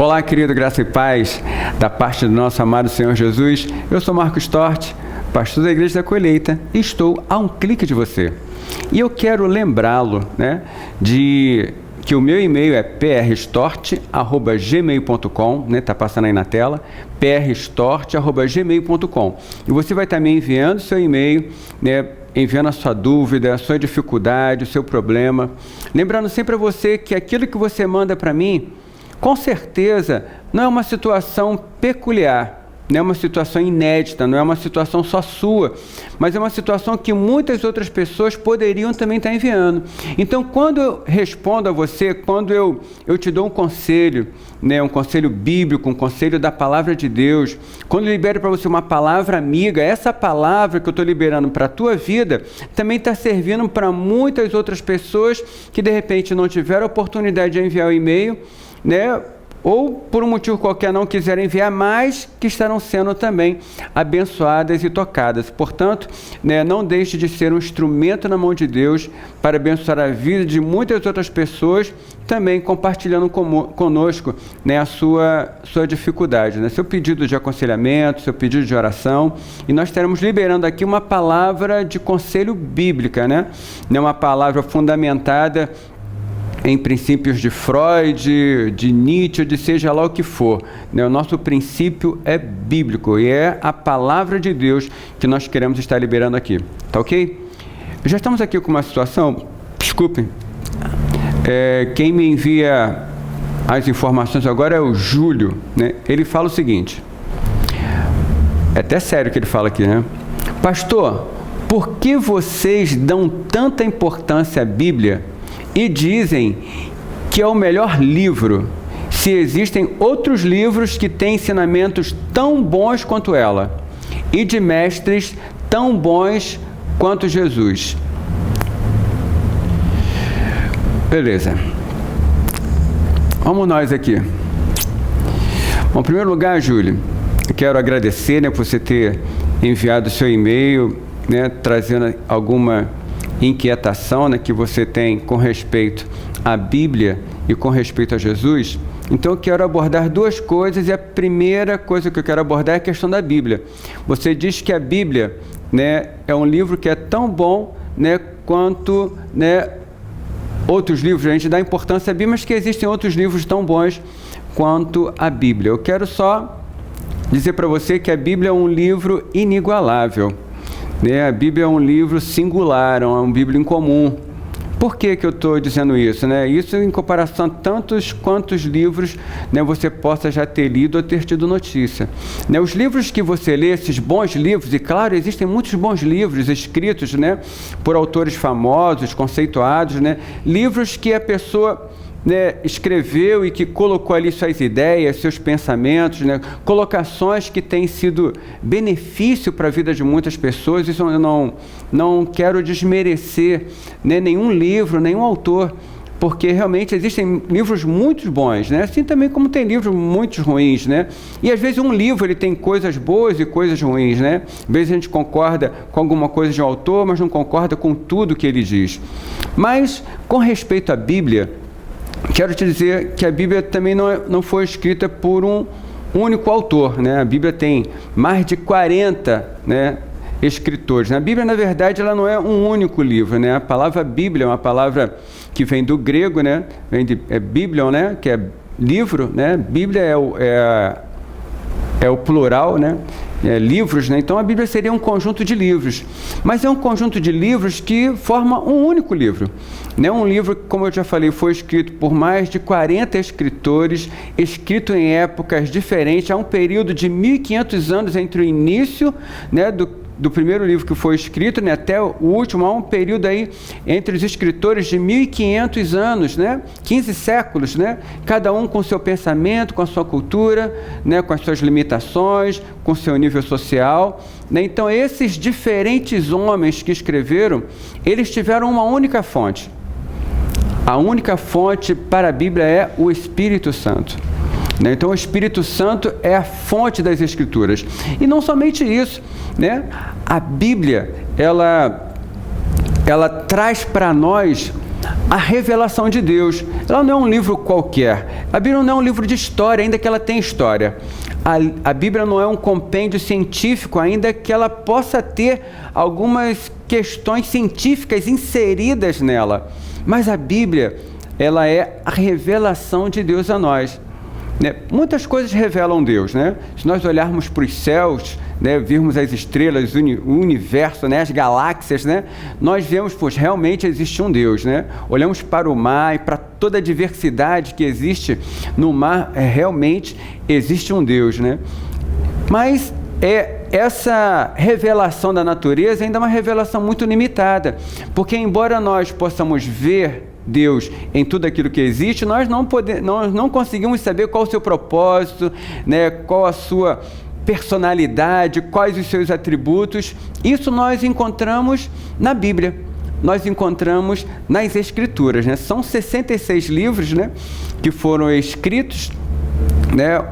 Olá, querido, graça e paz da parte do nosso amado Senhor Jesus. Eu sou Marcos Tort, pastor da Igreja da Colheita, e estou a um clique de você. E eu quero lembrá-lo, de que o meu e-mail é prstort@gmail.com, tá passando aí na tela, prstort@gmail.com. E você vai estar me enviando seu e-mail, enviando a sua dúvida, a sua dificuldade, o seu problema. Lembrando sempre a você que aquilo que você manda para mim, com certeza, não é uma situação peculiar, não é uma situação inédita, não é uma situação só sua, mas é uma situação que muitas outras pessoas poderiam também estar enviando. Então, quando eu respondo a você, quando eu te dou um conselho, um conselho bíblico, um conselho da palavra de Deus, quando eu libero para você uma palavra amiga, essa palavra que eu estou liberando para a tua vida, também está servindo para muitas outras pessoas que de repente não tiveram a oportunidade de enviar o e-mail, ou por um motivo qualquer não quiserem enviar, mas que estarão sendo também abençoadas e tocadas. Portanto, não deixe de ser um instrumento na mão de Deus para abençoar a vida de muitas outras pessoas, também compartilhando conosco a sua dificuldade, seu pedido de aconselhamento, seu pedido de oração, e nós estaremos liberando aqui uma palavra de conselho bíblica, uma palavra fundamentada em princípios de Freud, de Nietzsche, de seja lá o que for. O nosso princípio é bíblico e é a palavra de Deus que nós queremos estar liberando aqui. Tá ok? Já estamos aqui com uma situação, desculpem, quem me envia as informações agora é o Júlio, Ele fala o seguinte, é até sério que ele fala aqui, Pastor, por que vocês dão tanta importância à Bíblia e dizem que é o melhor livro, se existem outros livros que têm ensinamentos tão bons quanto ela, e de mestres tão bons quanto Jesus? Beleza. Vamos nós aqui. Bom, em primeiro lugar, Júlio, eu quero agradecer por você ter enviado o seu e-mail, trazendo alguma inquietação que você tem com respeito à Bíblia e com respeito a Jesus. Então eu quero abordar duas coisas, e a primeira coisa que eu quero abordar é a questão da Bíblia. Você diz que a Bíblia é um livro que é tão bom quanto outros livros. A gente dá importância à Bíblia, mas que existem outros livros tão bons quanto a Bíblia. Eu quero só dizer para você que a Bíblia é um livro inigualável. A Bíblia é um livro singular, é um Bíblia incomum. Por que eu estou dizendo isso? Isso em comparação a tantos quantos livros você possa já ter lido ou ter tido notícia. Os livros que você lê, esses bons livros, e claro, existem muitos bons livros escritos por autores famosos, conceituados, livros que a pessoa escreveu e que colocou ali suas ideias, seus pensamentos, colocações que têm sido benefício para a vida de muitas pessoas. Isso eu não quero desmerecer nenhum livro, nenhum autor, porque realmente existem livros muito bons, assim também como tem livros muito ruins, E às vezes um livro ele tem coisas boas e coisas ruins, Às vezes a gente concorda com alguma coisa de um autor, mas não concorda com tudo que ele diz. Mas com respeito à Bíblia, quero te dizer que a Bíblia também não foi escrita por um único autor, A Bíblia tem mais de 40, escritores. A Bíblia, na verdade, ela não é um único livro, A palavra Bíblia é uma palavra que vem do grego, Vem de Biblion, que é livro, Bíblia é o plural, livros, Então a Bíblia seria um conjunto de livros, mas é um conjunto de livros que forma um único livro. Um livro que, como eu já falei, foi escrito por mais de 40 escritores, escrito em épocas diferentes. Há um período de 1.500 anos entre o início do primeiro livro que foi escrito até o último. Há um período aí entre os escritores de 1.500 anos, 15 séculos, cada um com seu pensamento, com a sua cultura, com as suas limitações, com seu nível social, Então esses diferentes homens que escreveram, eles tiveram uma única fonte. A única fonte para a Bíblia é o Espírito Santo. Então o Espírito Santo é a fonte das Escrituras. E não somente isso, a Bíblia, ela traz para nós a revelação de Deus. Ela não é um livro qualquer. A Bíblia não é um livro de história, ainda que ela tenha história. A Bíblia não é um compêndio científico, ainda que ela possa ter algumas questões científicas inseridas nela. Mas a Bíblia, ela é a revelação de Deus a nós. Muitas coisas revelam Deus, né? Se nós olharmos para os céus, virmos as estrelas, o universo, as galáxias, nós vemos, pois, realmente existe um Deus, Olhamos para o mar e para toda a diversidade que existe no mar, realmente existe um Deus, Mas essa revelação da natureza ainda é uma revelação muito limitada, porque embora nós possamos ver Deus em tudo aquilo que existe, nós não conseguimos saber qual o seu propósito, qual a sua personalidade, quais os seus atributos. Isso nós encontramos na Bíblia, nós encontramos nas Escrituras. São 66 livros que foram escritos,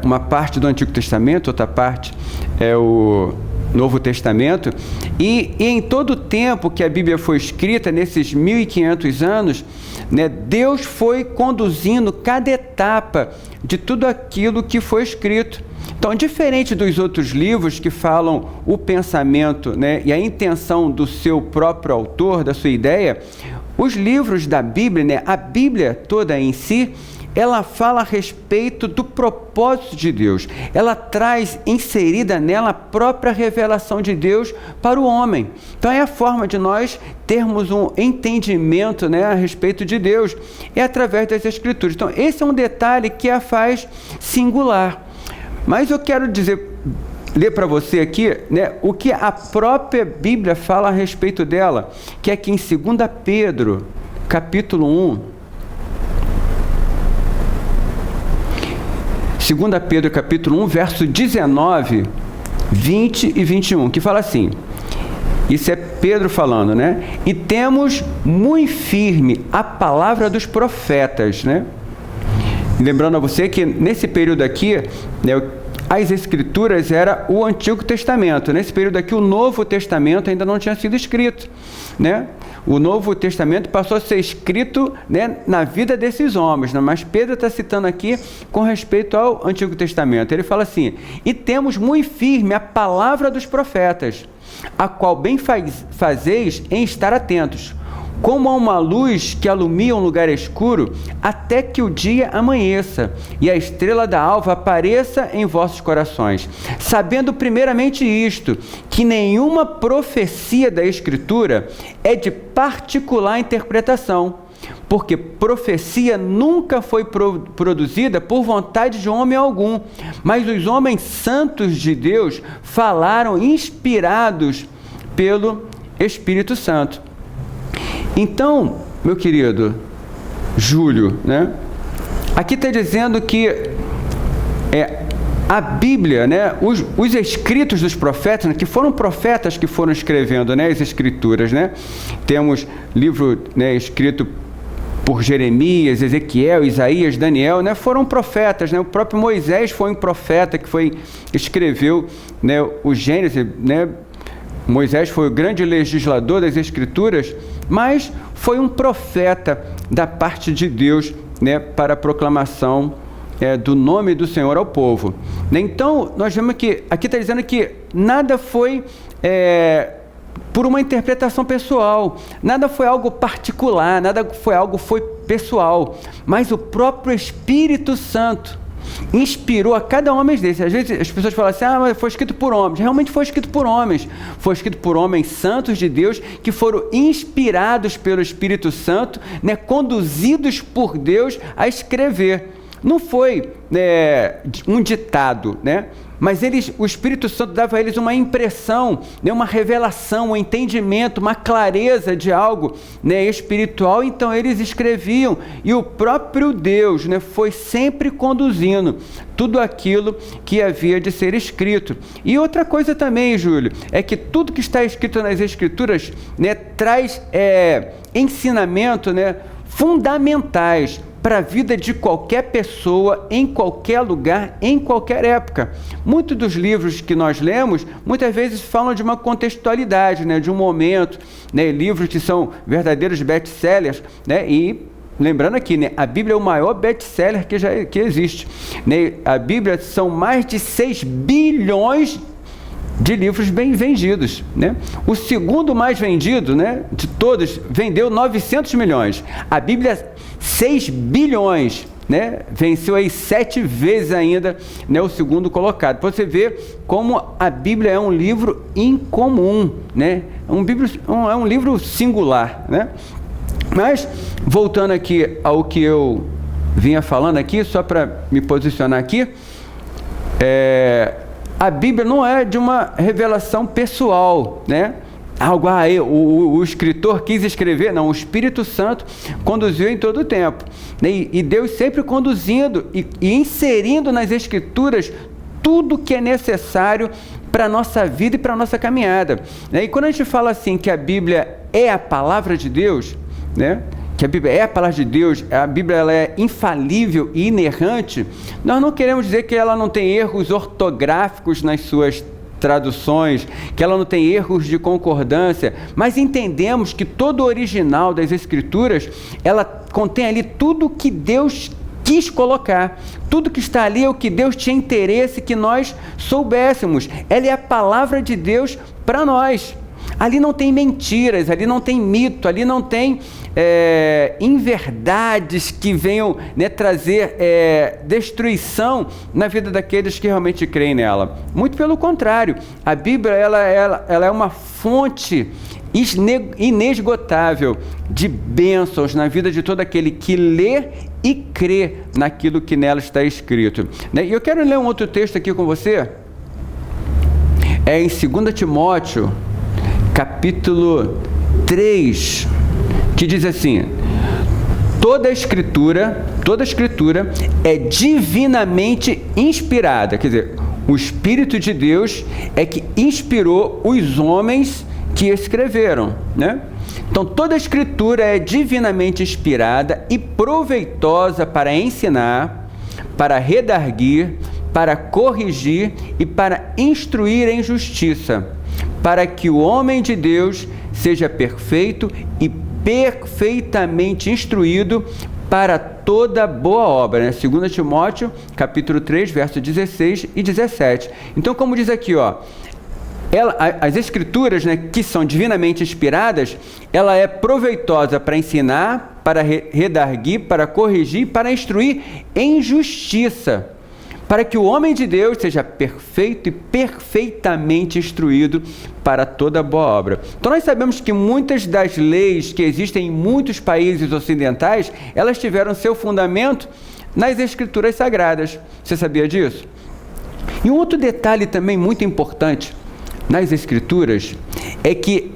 uma parte do Antigo Testamento, outra parte é o Novo Testamento, e em todo o tempo que a Bíblia foi escrita, nesses 1500 anos, Deus foi conduzindo cada etapa de tudo aquilo que foi escrito. Então, diferente dos outros livros que falam o pensamento e a intenção do seu próprio autor, da sua ideia, os livros da Bíblia, a Bíblia toda em si, ela fala a respeito do propósito de Deus. Ela traz inserida nela a própria revelação de Deus para o homem. Então é a forma de nós termos um entendimento a respeito de Deus. É através das Escrituras. Então esse é um detalhe que a faz singular. Mas eu quero ler para você aqui o que a própria Bíblia fala a respeito dela, que é aqui em 2 Pedro, capítulo 1, 2 Pedro capítulo 1, verso 19, 20 e 21, que fala assim, isso é Pedro falando, E temos muito firme a palavra dos profetas, Lembrando a você que nesse período aqui, as Escrituras era o Antigo Testamento. Nesse período aqui, o Novo Testamento ainda não tinha sido escrito, O Novo Testamento passou a ser escrito na vida desses homens, Mas Pedro está citando aqui com respeito ao Antigo Testamento. Ele fala assim, e temos muito firme a palavra dos profetas, a qual bem fazeis em estar atentos, como a uma luz que alumia um lugar escuro, até que o dia amanheça, e a estrela da alva apareça em vossos corações. Sabendo primeiramente isto, que nenhuma profecia da Escritura é de particular interpretação, porque profecia nunca foi produzida por vontade de homem algum, mas os homens santos de Deus falaram inspirados pelo Espírito Santo. Então, meu querido Júlio, aqui está dizendo que a Bíblia, os escritos dos profetas, que foram profetas que foram escrevendo as Escrituras, Temos livro escrito por Jeremias, Ezequiel, Isaías, Daniel, foram profetas, O próprio Moisés foi um profeta que escreveu o Gênesis, Moisés foi o grande legislador das Escrituras, mas foi um profeta da parte de Deus, para a proclamação do nome do Senhor ao povo. Então, nós vemos que aqui está dizendo que nada foi por uma interpretação pessoal, nada foi algo particular, nada foi algo pessoal, mas o próprio Espírito Santo inspirou a cada homem desse. Às vezes as pessoas falam assim, mas foi escrito por homens. Realmente foi escrito por homens. Foi escrito por homens santos de Deus, que foram inspirados pelo Espírito Santo, conduzidos por Deus a escrever. Não foi um ditado, mas o Espírito Santo dava a eles uma impressão, uma revelação, um entendimento, uma clareza de algo espiritual. Então eles escreviam, e o próprio Deus foi sempre conduzindo tudo aquilo que havia de ser escrito. E outra coisa também, Júlio, é que tudo que está escrito nas Escrituras traz ensinamento fundamentais para a vida de qualquer pessoa, em qualquer lugar, em qualquer época. Muitos dos livros que nós lemos, muitas vezes falam de uma contextualidade, né, de um momento, né, livros que são verdadeiros best-sellers, né, e lembrando aqui, né, a Bíblia é o maior best-seller que existe. Né, a Bíblia são mais de 6 bilhões de livros bem vendidos, né? O segundo mais vendido, né, de todos, vendeu 900 milhões. A Bíblia, 6 bilhões, né? Venceu aí 7 vezes ainda, né, o segundo colocado. Para você ver como a Bíblia é um livro incomum, né? É um livro singular, né? Mas, voltando aqui ao que eu vinha falando aqui, só para me posicionar aqui, a Bíblia não é de uma revelação pessoal, né? Algo, o escritor quis escrever, não, o Espírito Santo conduziu em todo o tempo, né? E Deus sempre conduzindo e inserindo nas Escrituras tudo que é necessário para a nossa vida e para a nossa caminhada, né? E quando a gente fala assim que a Bíblia é a palavra de Deus, né, que a Bíblia é a palavra de Deus, a Bíblia ela é infalível e inerrante, nós não queremos dizer que ela não tem erros ortográficos nas suas traduções, que ela não tem erros de concordância, mas entendemos que todo o original das Escrituras, ela contém ali tudo o que Deus quis colocar, tudo que está ali é o que Deus tinha interesse que nós soubéssemos. Ela é a palavra de Deus para nós. Ali não tem mentiras, ali não tem mito, ali não tem inverdades que venham, né, trazer destruição na vida daqueles que realmente creem nela. Muito pelo contrário, a Bíblia ela é uma fonte inesgotável de bênçãos na vida de todo aquele que lê e crê naquilo que nela está escrito. E eu quero ler um outro texto aqui com você, em 2 Timóteo, capítulo 3, que diz assim: toda a escritura é divinamente inspirada. Quer dizer, o Espírito de Deus é que inspirou os homens que escreveram, né? Então, toda a escritura é divinamente inspirada e proveitosa para ensinar, para redarguir, para corrigir e para instruir em justiça, para que o homem de Deus seja perfeito e perfeitamente instruído para toda boa obra, né? 2 Timóteo, capítulo 3, versos 16 e 17. Então, como diz aqui, as Escrituras, né, que são divinamente inspiradas, ela é proveitosa para ensinar, para redarguir, para corrigir, para instruir em justiça, para que o homem de Deus seja perfeito e perfeitamente instruído para toda boa obra. Então nós sabemos que muitas das leis que existem em muitos países ocidentais, elas tiveram seu fundamento nas Escrituras Sagradas. Você sabia disso? E um outro detalhe também muito importante nas Escrituras é que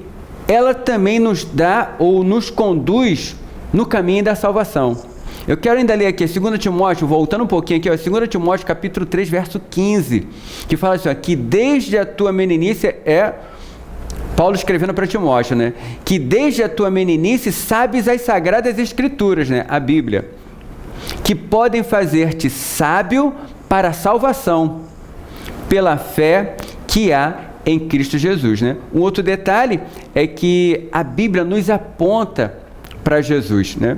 ela também nos dá ou nos conduz no caminho da salvação. Eu quero ainda ler aqui 2 Timóteo, voltando um pouquinho aqui, 2 Timóteo capítulo 3, verso 15, que fala assim, que desde a tua meninice, Paulo escrevendo para Timóteo, né? Que desde a tua meninice sabes as sagradas escrituras, né? A Bíblia, que podem fazer-te sábio para a salvação, pela fé que há em Cristo Jesus, né? Um outro detalhe é que a Bíblia nos aponta para Jesus, né?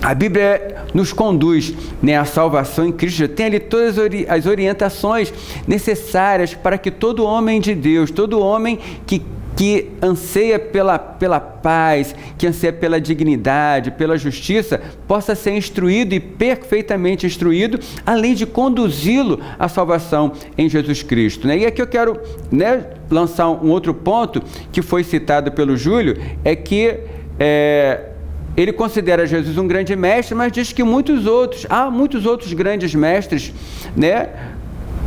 A Bíblia nos conduz, né, à salvação em Cristo. Tem ali todas as orientações necessárias para que todo homem de Deus, todo homem que anseia pela paz, que anseia pela dignidade, pela justiça, possa ser instruído e perfeitamente instruído, além de conduzi-lo à salvação em Jesus Cristo, né? E aqui eu quero, né, lançar um outro ponto que foi citado pelo Júlio, é que ele considera Jesus um grande mestre, mas diz que há muitos outros grandes mestres, né,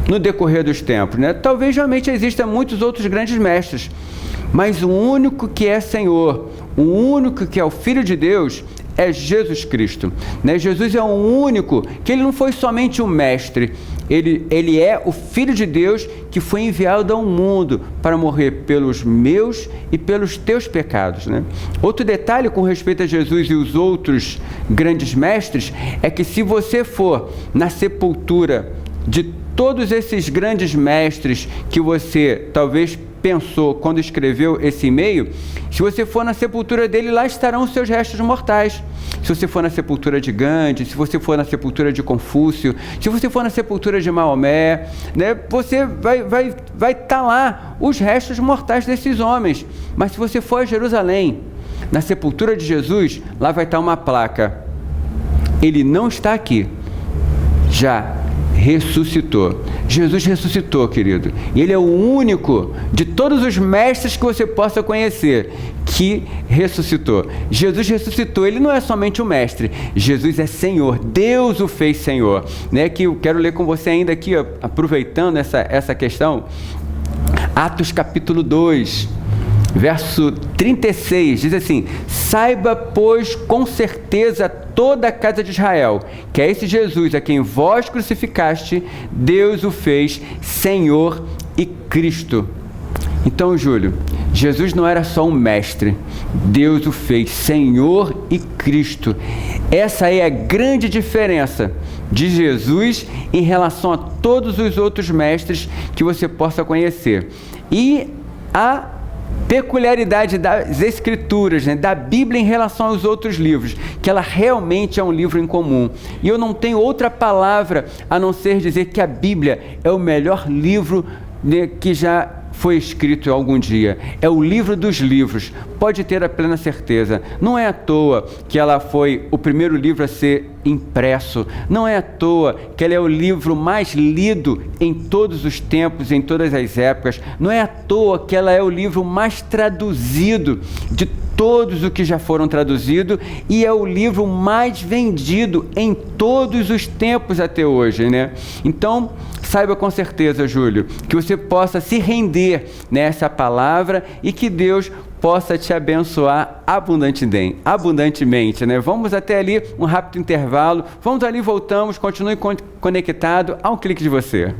no decorrer dos tempos, né? Talvez realmente existam muitos outros grandes mestres, mas o único que é Senhor, o único que é o Filho de Deus, é Jesus Cristo, né? Jesus é o único que ele não foi somente um mestre, Ele é o Filho de Deus que foi enviado ao mundo para morrer pelos meus e pelos teus pecados, né? Outro detalhe com respeito a Jesus e os outros grandes mestres é que se você for na sepultura de todos esses grandes mestres que você talvez pensou quando escreveu esse e-mail, se você for na sepultura dele, lá estarão os seus restos mortais. Se você for na sepultura de Gandhi, se você for na sepultura de Confúcio, se você for na sepultura de Maomé, né, você vai estar lá os restos mortais desses homens. Mas se você for a Jerusalém, na sepultura de Jesus, lá vai estar uma placa: ele não está aqui, já ressuscitou. Jesus ressuscitou, querido. E ele é o único de todos os mestres que você possa conhecer que ressuscitou. Jesus ressuscitou. Ele não é somente o mestre. Jesus é Senhor. Deus o fez Senhor. Né? Que eu quero ler com você ainda aqui, ó, aproveitando essa questão. Atos capítulo 2. Verso 36, diz assim: saiba, pois, com certeza toda a casa de Israel, que é esse Jesus a quem vós crucificaste, Deus o fez Senhor e Cristo. Então, Júlio, Jesus não era só um mestre, Deus o fez Senhor e Cristo. Essa é a grande diferença de Jesus em relação a todos os outros mestres que você possa conhecer. E a peculiaridade das Escrituras, né, da Bíblia em relação aos outros livros, que ela realmente é um livro em comum. E eu não tenho outra palavra a não ser dizer que a Bíblia é o melhor livro, né, que já foi escrito algum dia. É o livro dos livros, pode ter a plena certeza. Não é à toa que ela foi o primeiro livro a ser impresso. Não é à toa que ela é o livro mais lido em todos os tempos, em todas as épocas. Não é à toa que ela é o livro mais traduzido de todos os que já foram traduzidos e é o livro mais vendido em todos os tempos até hoje, né? Então, saiba com certeza, Júlio, que você possa se render nessa palavra e que Deus possa te abençoar abundantemente, né? Vamos até ali um rápido intervalo, vamos ali, voltamos, continue conectado a um clique de você.